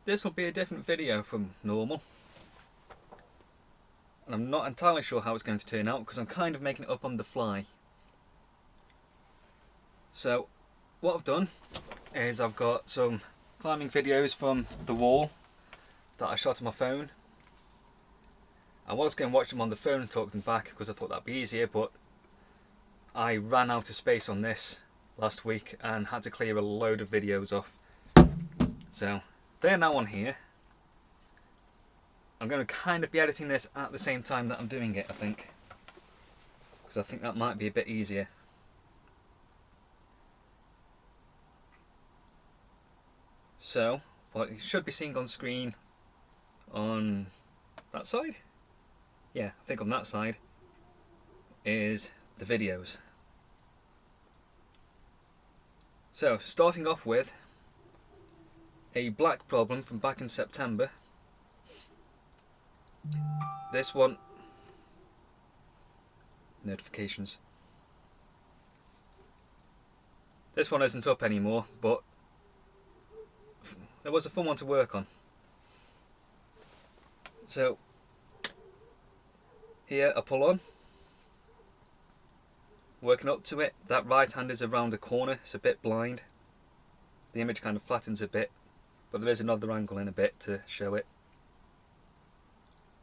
this will be a different video from normal. And I'm not entirely sure how it's going to turn out because I'm kind of making it up on the fly. So what I've done is I've got some climbing videos from the wall that I shot on my phone. I was going to watch them on the phone and talk them back because I thought that'd be easier, but I ran out of space on this last week and had to clear a load of videos off. So they're now on here. I'm going to kind of be editing this at the same time that I'm doing it, I think, because I think that might be a bit easier. So what you should be seeing on screen on that side, yeah, I think on that side, is the videos. So starting off with a black problem from back in September. This one, notifications. This one isn't up anymore, but it was a fun one to work on. So here a pull on, working up to it. That right hand is around a corner, it's a bit blind. The image kind of flattens a bit, but there is another angle in a bit to show it.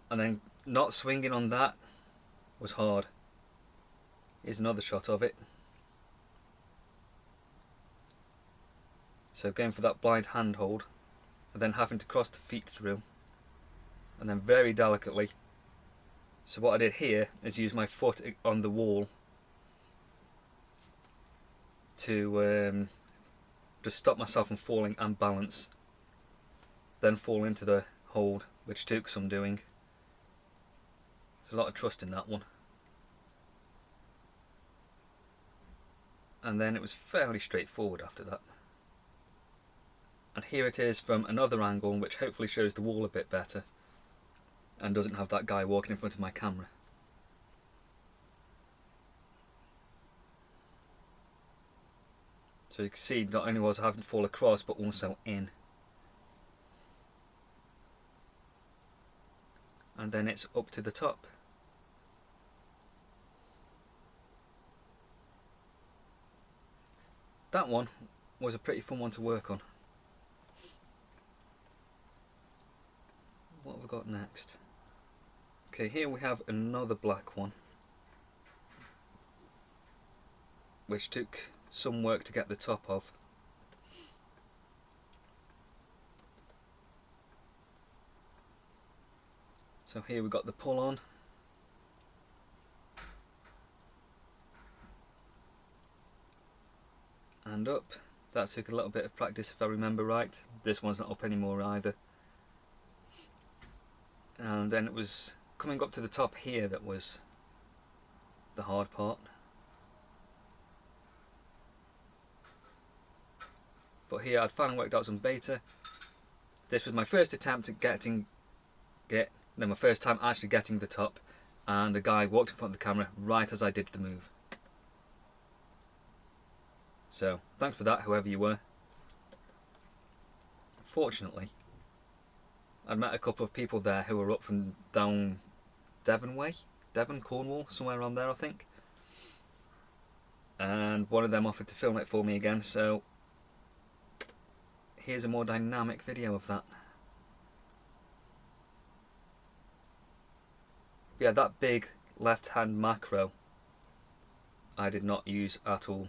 And then not swinging on that was hard. Here's another shot of it. So going for that blind hand hold, and then having to cross the feet through, and then very delicately. So what I did here is use my foot on the wall to just stop myself from falling and balance, then fall into the hold, which took some doing. There's a lot of trust in that one. And then it was fairly straightforward after that. And here it is from another angle, which hopefully shows the wall a bit better and doesn't have that guy walking in front of my camera. So you can see not only was I having to fall across, but also in. And then it's up to the top. That one was a pretty fun one to work on. What have we got next? Okay, here we have another black one, which took some work to get the top of. So here we got the pull on. And up. That took a little bit of practice if I remember right. This one's not up anymore either. And then it was coming up to the top here that was the hard part. But here I'd finally worked out some beta. This was my first attempt at my first time actually getting the top, and a guy walked in front of the camera right as I did the move. So thanks for that, whoever you were. Fortunately, I'd met a couple of people there who were up from down Devon way, Devon, Cornwall, somewhere around there I think. And one of them offered to film it for me again, so here's a more dynamic video of that. Yeah, that big left hand macro I did not use at all.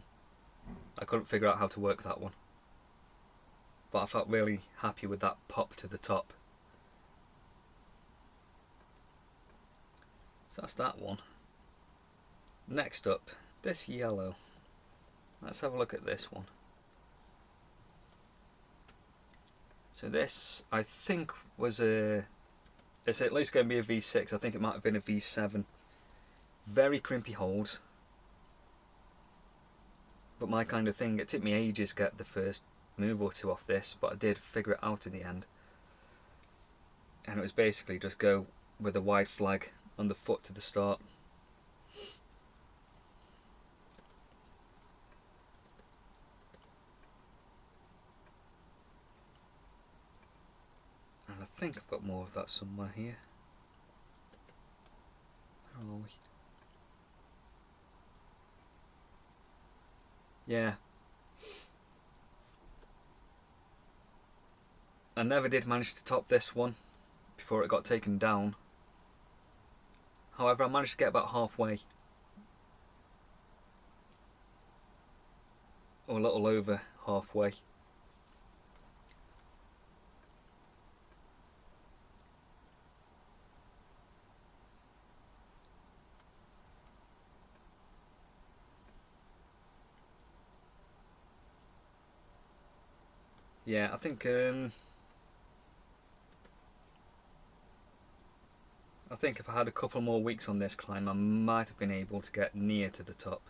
I couldn't figure out how to work that one. But I felt really happy with that pop to the top. So that's that one. Next up, this yellow. Let's have a look at this one. So this, I think, was it's at least going to be a V6. I think it might have been a V7. Very crimpy holds. But my kind of thing. It took me ages to get the first move or two off this, but I did figure it out in the end. And it was basically just go with a wide flag on the foot to the start. think I've got more of that somewhere here. Where are we? Yeah. I never did manage to top this one before it got taken down. However, I managed to get about halfway. Or a little over halfway. Yeah, I think if I had a couple more weeks on this climb, I might have been able to get near to the top.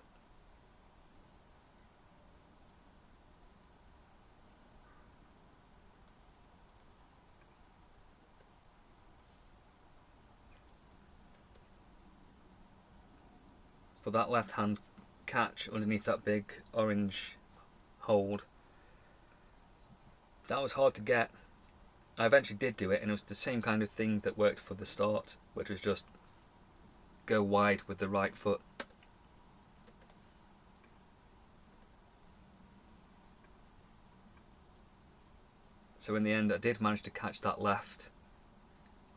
But that left hand catch underneath that big orange hold, that was hard to get. I eventually did do it, and it was the same kind of thing that worked for the start, which was just go wide with the right foot. So in the end I did manage to catch that left.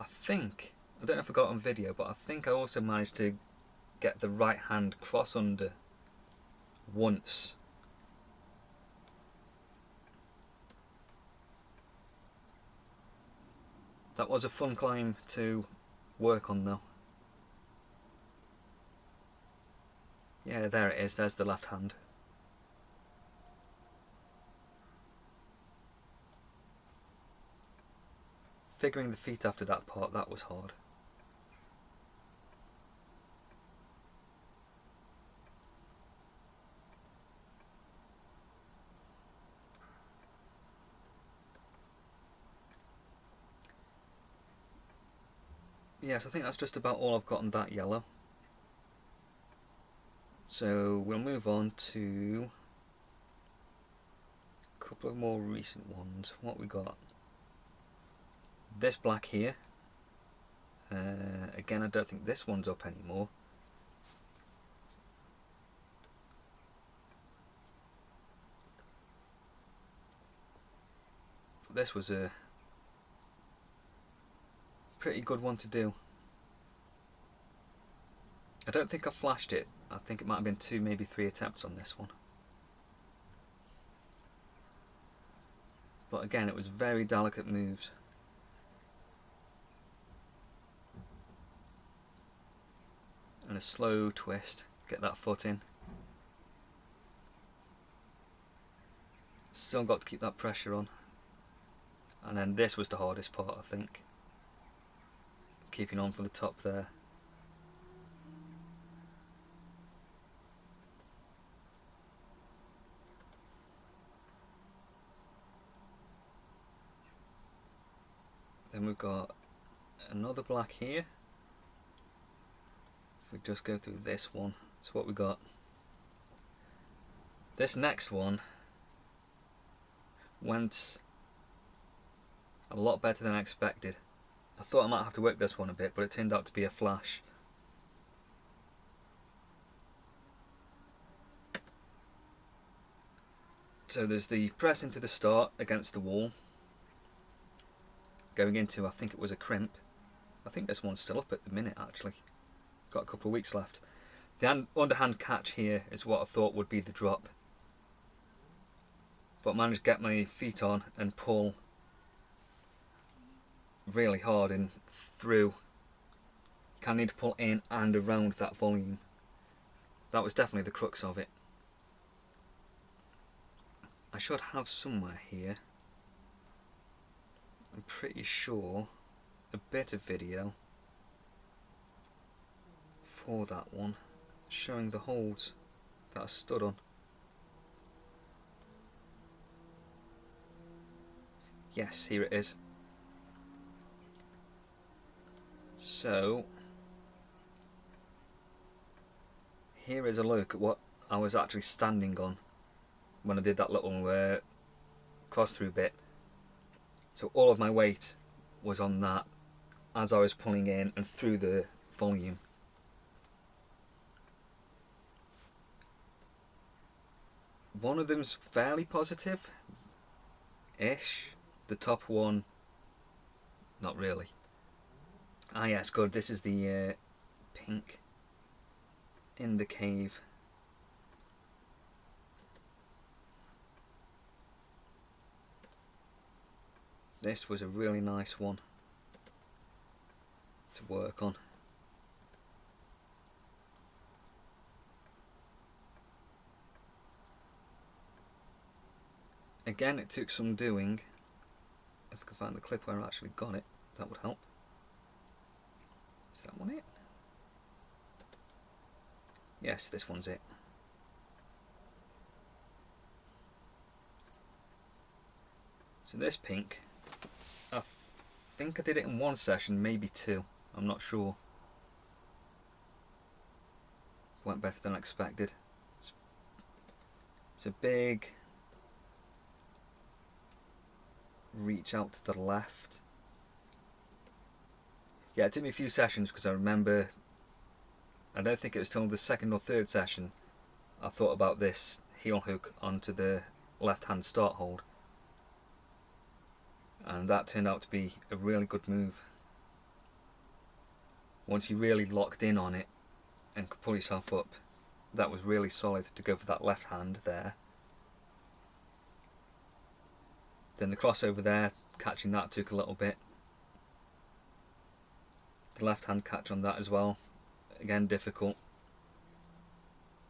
I don't know if I got it on video, but I think I also managed to get the right hand cross under once. That was a fun climb to work on though. Yeah, there it is, there's the left hand. Figuring the feet after that part, that was hard. Yes, I think that's just about all I've got on that yellow. So we'll move on to a couple of more recent ones. What we got? This black here. Again, I don't think this one's up anymore. But this was a pretty good one to do. I don't think I flashed it. I think it might have been 2, maybe 3 attempts on this one. But again, it was very delicate moves. And a slow twist, get that foot in. Still got to keep that pressure on. And then this was the hardest part, I think. Keeping on for the top there. Then we've got another black here. If we just go through this one, so what we got. This next one went a lot better than I expected. I thought I might have to work this one a bit, but it turned out to be a flash. So there's the press into the start against the wall. Going into, I think it was a crimp. I think this one's still up at the minute actually. Got a couple of weeks left. The underhand catch here is what I thought would be the drop. But managed to get my feet on and pull really hard and through. You kind of need to pull in and around that volume. That was definitely the crux of it. I should have somewhere here, I'm pretty sure, a bit of video for that one, showing the holds that I stood on. Yes, here it is. So, here is a look at what I was actually standing on when I did that little cross through bit. So all of my weight was on that as I was pulling in and through the volume. One of them's fairly positive-ish. The top one, not really. Ah yes, good. This is the pink in the cave. This was a really nice one to work on. Again, it took some doing. If I can find the clip where I actually got it, that would help. Is that one it? Yes, this one's it. So this pink, I think I did it in one session, maybe two. I'm not sure. Went better than I expected. It's a big reach out to the left. Yeah, it took me a few sessions because I remember, I don't think it was till the second or third session I thought about this heel hook onto the left hand start hold, and that turned out to be a really good move. Once you really locked in on it and could pull yourself up, that was really solid to go for that left hand there. Then the crossover there, catching that took a little bit. The left hand catch on that as well, again difficult,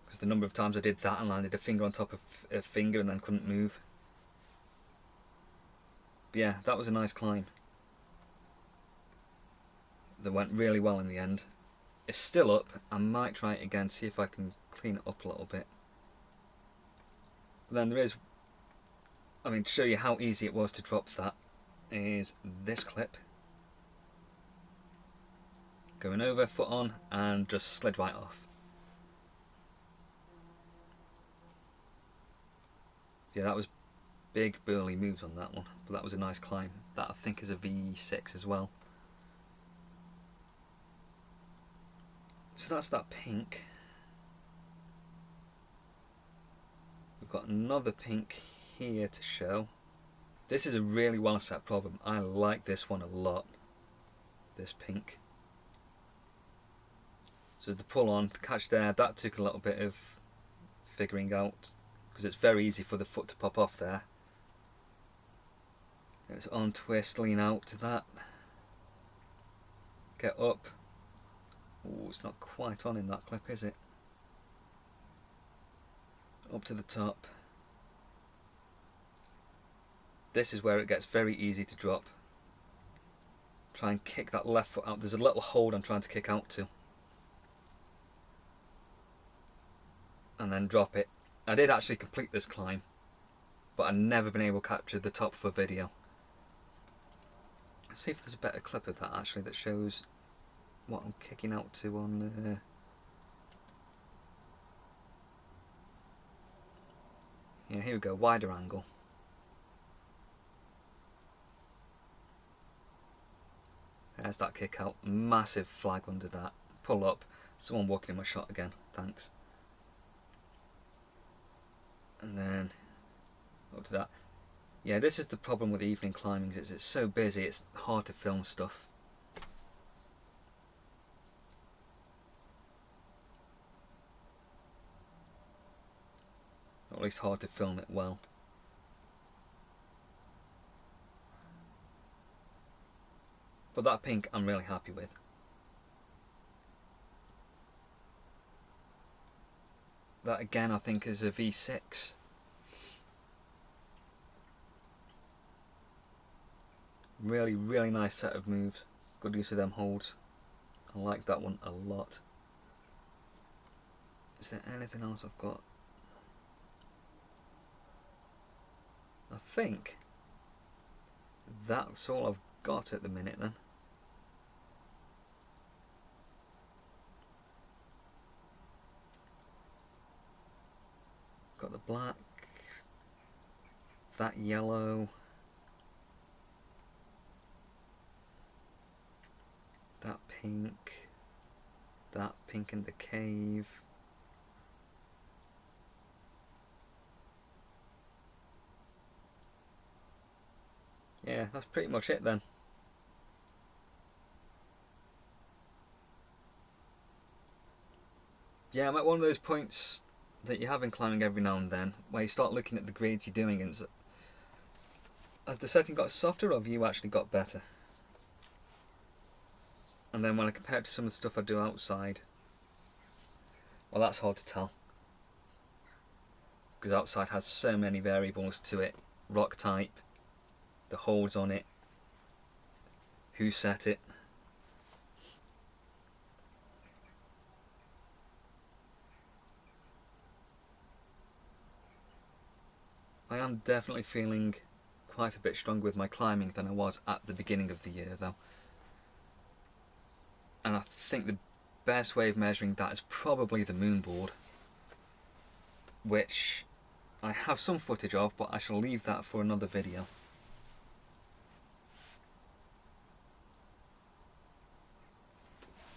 because the number of times I did that and landed a finger on top of a finger and then couldn't move. But yeah, that was a nice climb. That went really well in the end. It's still up. I might try it again, see if I can clean it up a little bit. But then there is, I mean, to show you how easy it was to drop that, is this clip. Going over, foot on, and just slid right off. Yeah, that was big burly moves on that one, but that was a nice climb. That I think is a V6 as well. So that's that pink. We've got another pink here to show. This is a really well set problem. I like this one a lot. This pink. So the pull on, the catch there, that took a little bit of figuring out, because it's very easy for the foot to pop off there. And it's on, twist, lean out to that. Get up. Oh, it's not quite on in that clip, is it? Up to the top. This is where it gets very easy to drop. Try and kick that left foot out. There's a little hold I'm trying to kick out to. And then drop it. I did actually complete this climb, but I've never been able to capture the top for video. Let's see if there's a better clip of that actually that shows what I'm kicking out to on yeah, here we go, wider angle. There's that kick out, massive flag under that, pull up, someone walking in my shot again, thanks. And then up to that. Yeah, this is the problem with evening climbing, is it's so busy, it's hard to film stuff. Or at least hard to film it well. But that pink I'm really happy with. That again I think is a V6. Really, really nice set of moves. Good use of them holds. I like that one a lot. Is there anything else I've got? I think that's all I've got at the minute then. Got the black, that yellow, pink, that pink in the cave. Yeah, that's pretty much it then. Yeah, I'm at one of those points that you have in climbing every now and then, where you start looking at the grades you're doing, and as the setting got softer, or view actually got better. And then when I compare it to some of the stuff I do outside, well, that's hard to tell, because outside has so many variables to it. Rock type, the holds on it, who set it. I am definitely feeling quite a bit stronger with my climbing than I was at the beginning of the year though. And I think the best way of measuring that is probably the moon board, which I have some footage of, but I shall leave that for another video.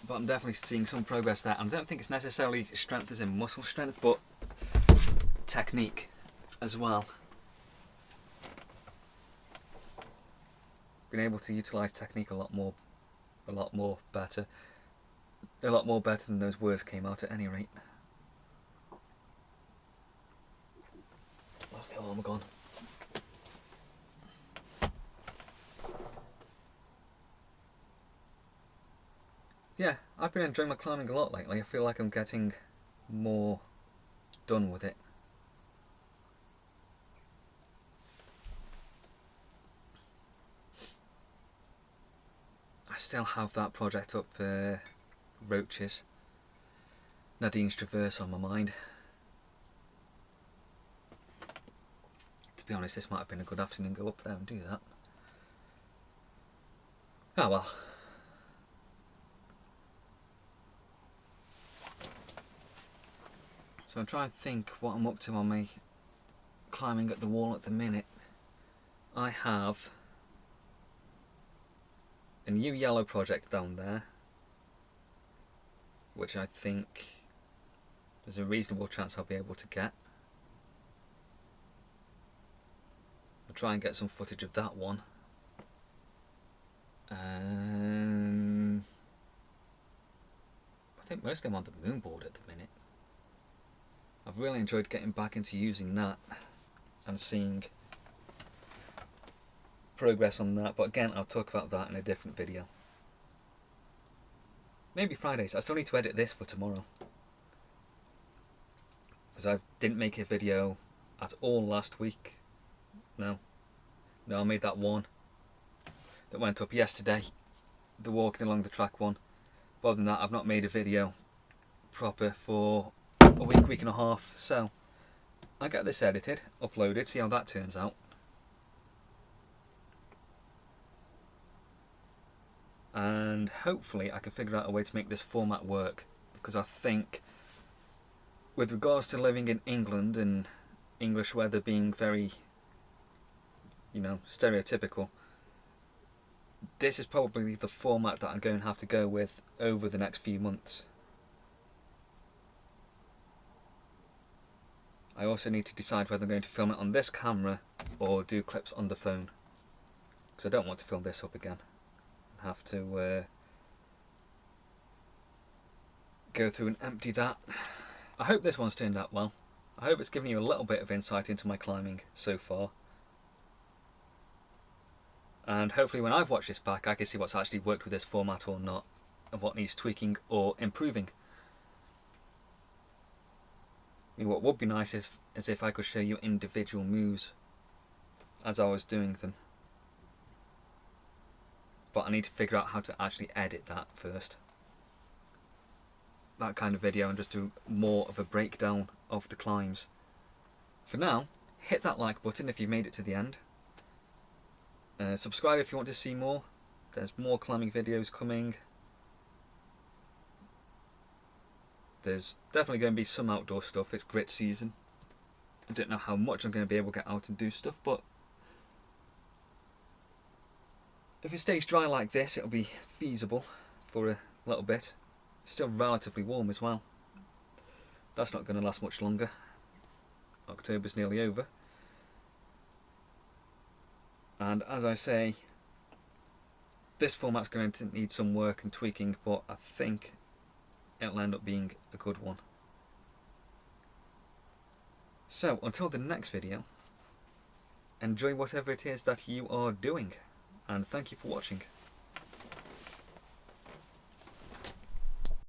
But I'm definitely seeing some progress there, and I don't think it's necessarily strength as in muscle strength, but technique as well. Been able to utilise technique a lot more better. A lot more better than those words came out at any rate. Where's my arm gone? Yeah, I've been enjoying my climbing a lot lately. I feel like I'm getting more done with it. I still have that project up, Roaches, Nadine's Traverse, on my mind. To be honest, this might have been a good afternoon to go up there and do that. Oh well. So I'm trying to think what I'm up to on my climbing at the wall at the minute. I have a new yellow project down there, which I think there's a reasonable chance I'll be able to get. I'll try and get some footage of that one. I think mostly I'm on the moon board at the minute. I've really enjoyed getting back into using that and seeing progress on that, but again, I'll talk about that in a different video. Maybe Fridays. I still need to edit this for tomorrow, because I didn't make a video at all last week. No, I made that one that went up yesterday, the walking along the track one. But other than that, I've not made a video proper for a week and a half, so I'll get this edited, uploaded, see how that turns out. And hopefully I can figure out a way to make this format work, because I think with regards to living in England and English weather being very, stereotypical, this is probably the format that I'm going to have to go with over the next few months. I also need to decide whether I'm going to film it on this camera or do clips on the phone, because I don't want to fill this up again and have to go through and empty that. I hope this one's turned out well. I hope it's given you a little bit of insight into my climbing so far. And hopefully when I've watched this back, I can see what's actually worked with this format or not, and what needs tweaking or improving. I mean, what would be nice is if I could show you individual moves as I was doing them. But I need to figure out how to actually edit that first. That kind of video, and just do more of a breakdown of the climbs. For now, hit that like button if you've made it to the end. Subscribe if you want to see more. There's more climbing videos coming. There's definitely going to be some outdoor stuff. It's grit season. I don't know how much I'm going to be able to get out and do stuff, but if it stays dry like this, it'll be feasible for a a little bit. It's still relatively warm as well. That's not going to last much longer. October's nearly over. And as I say, this format's going to need some work and tweaking, but I think it'll end up being a good one. So, until the next video, enjoy whatever it is that you are doing, and thank you for watching.